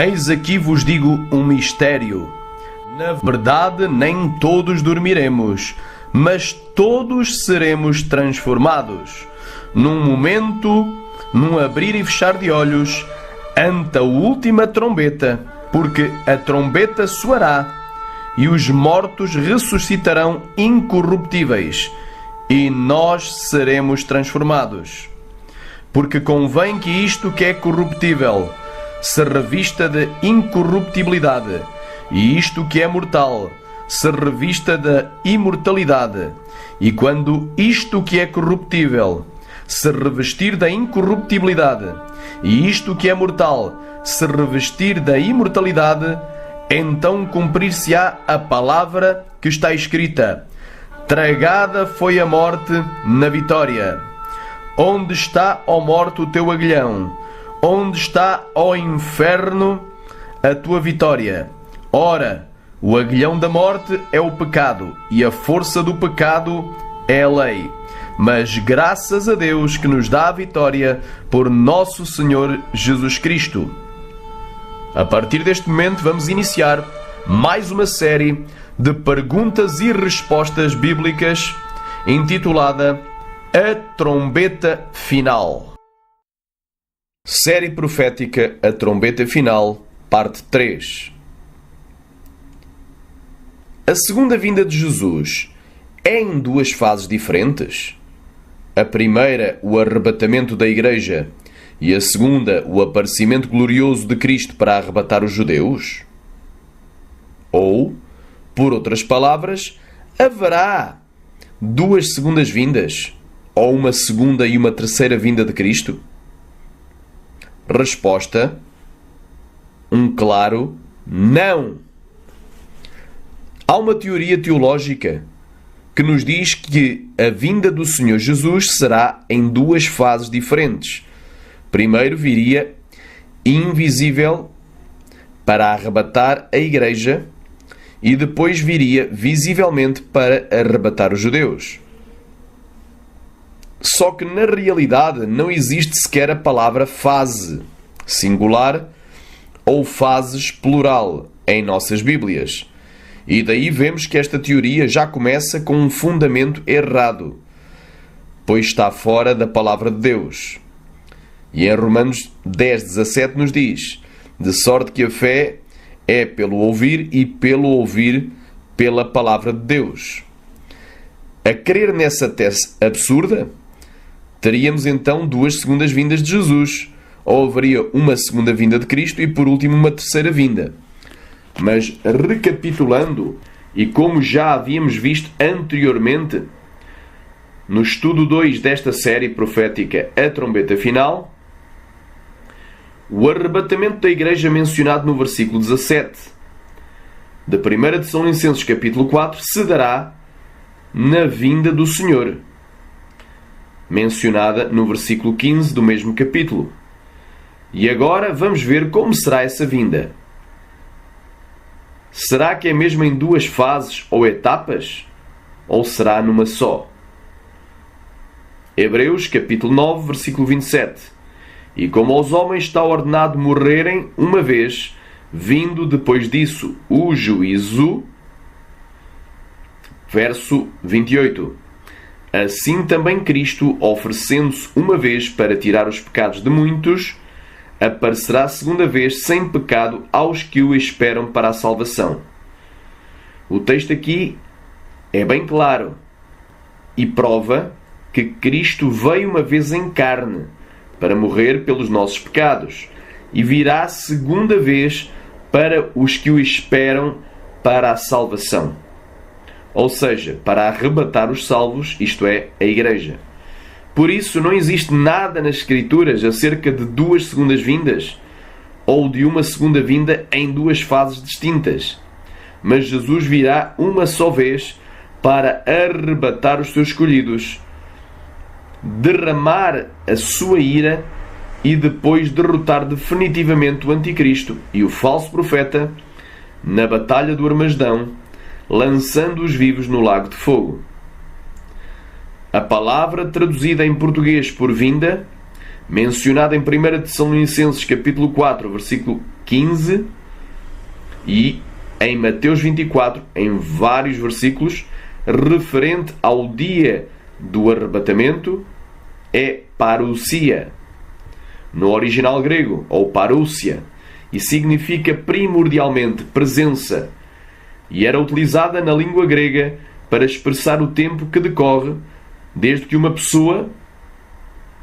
Eis aqui vos digo um mistério. Na verdade, nem todos dormiremos, mas todos seremos transformados. Num momento, num abrir e fechar de olhos, ante a última trombeta, porque a trombeta soará, e os mortos ressuscitarão incorruptíveis, e nós seremos transformados. Porque convém que isto que é corruptível se revista de incorruptibilidade, e isto que é mortal se revista de imortalidade. E quando isto que é corruptível se revestir da incorruptibilidade, e isto que é mortal se revestir da imortalidade, então cumprir-se-á a palavra que está escrita: tragada foi a morte na vitória. Onde está, ó morte, o teu aguilhão? Onde está, ó inferno, a tua vitória? Ora, o aguilhão da morte é o pecado, e a força do pecado é a lei. Mas graças a Deus que nos dá a vitória por nosso Senhor Jesus Cristo. A partir deste momento vamos iniciar mais uma série de perguntas e respostas bíblicas intitulada A Trombeta Final. Série profética A Trombeta Final, parte 3. A segunda vinda de Jesus é em duas fases diferentes? A primeira, o arrebatamento da Igreja, e a segunda, o aparecimento glorioso de Cristo para arrebatar os judeus? Ou, por outras palavras, haverá duas segundas vindas? Ou uma segunda e uma terceira vinda de Cristo? Resposta: um claro não. Há uma teoria teológica que nos diz que a vinda do Senhor Jesus será em duas fases diferentes. Primeiro viria invisível para arrebatar a Igreja e depois viria visivelmente para arrebatar os judeus. Só que na realidade não existe sequer a palavra fase singular ou fases plural em nossas Bíblias. E daí vemos que esta teoria já começa com um fundamento errado, pois está fora da palavra de Deus. E em Romanos 10:17 nos diz: de sorte que a fé é pelo ouvir e pelo ouvir pela palavra de Deus. A crer nessa tese absurda, teríamos então duas segundas vindas de Jesus, ou haveria uma segunda vinda de Cristo e por último uma terceira vinda. Mas recapitulando, e como já havíamos visto anteriormente, no estudo 2 desta série profética A Trombeta Final, o arrebatamento da Igreja mencionado no versículo 17 de 1 Tessalonicenses capítulo 4 se dará na vinda do Senhor, mencionada no versículo 15 do mesmo capítulo. E agora vamos ver como será essa vinda. Será que é mesmo em duas fases ou etapas? Ou será numa só? Hebreus capítulo 9, versículo 27. E como aos homens está ordenado morrerem uma vez, vindo depois disso o juízo. Verso 28. Assim também Cristo, oferecendo-se uma vez para tirar os pecados de muitos, aparecerá segunda vez sem pecado aos que o esperam para a salvação. O texto aqui é bem claro e prova que Cristo veio uma vez em carne para morrer pelos nossos pecados e virá segunda vez para os que o esperam para a salvação. Ou seja, para arrebatar os salvos, isto é, a Igreja. Por isso, não existe nada nas Escrituras acerca de duas segundas vindas ou de uma segunda vinda em duas fases distintas. Mas Jesus virá uma só vez para arrebatar os seus escolhidos, derramar a sua ira e depois derrotar definitivamente o Anticristo e o falso profeta na batalha do Armagedão, lançando-os vivos no lago de fogo. A palavra traduzida em português por vinda, mencionada em 1 Tessalonicenses capítulo 4, versículo 15 e em Mateus 24, em vários versículos, referente ao dia do arrebatamento, é parousia, no original grego, ou parousia, e significa primordialmente presença, e era utilizada na língua grega para expressar o tempo que decorre desde que uma pessoa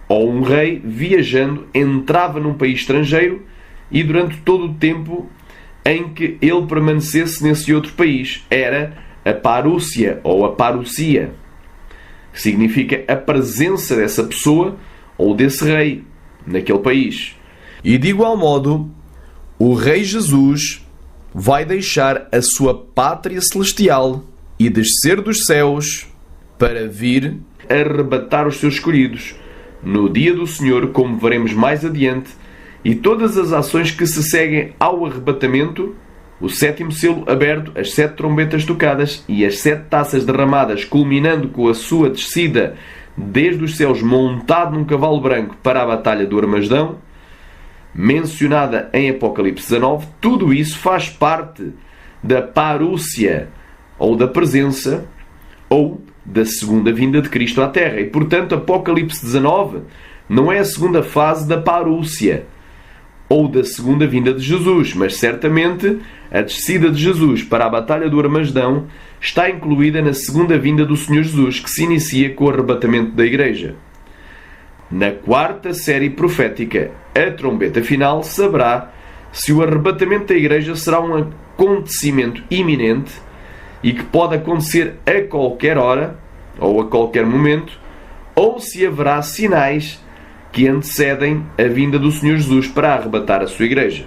ou um rei viajando entrava num país estrangeiro e durante todo o tempo em que ele permanecesse nesse outro país. Era a parousia ou a parousia, que significa a presença dessa pessoa ou desse rei naquele país. E de igual modo, o Rei Jesus vai deixar a sua pátria celestial e descer dos céus para vir arrebatar os seus escolhidos no dia do Senhor, como veremos mais adiante, e todas as ações que se seguem ao arrebatamento, o sétimo selo aberto, as 7 trombetas tocadas e as 7 taças derramadas, culminando com a sua descida desde os céus montado num cavalo branco para a batalha do Armagedão, mencionada em Apocalipse 19, tudo isso faz parte da parousia, ou da presença, ou da segunda vinda de Cristo à Terra. E, portanto, Apocalipse 19 não é a segunda fase da parousia, ou da segunda vinda de Jesus, mas certamente a descida de Jesus para a batalha do Armagedão está incluída na segunda vinda do Senhor Jesus, que se inicia com o arrebatamento da Igreja. Na quarta série profética, a trombeta final saberá se o arrebatamento da Igreja será um acontecimento iminente e que pode acontecer a qualquer hora ou a qualquer momento, ou se haverá sinais que antecedem a vinda do Senhor Jesus para arrebatar a sua Igreja.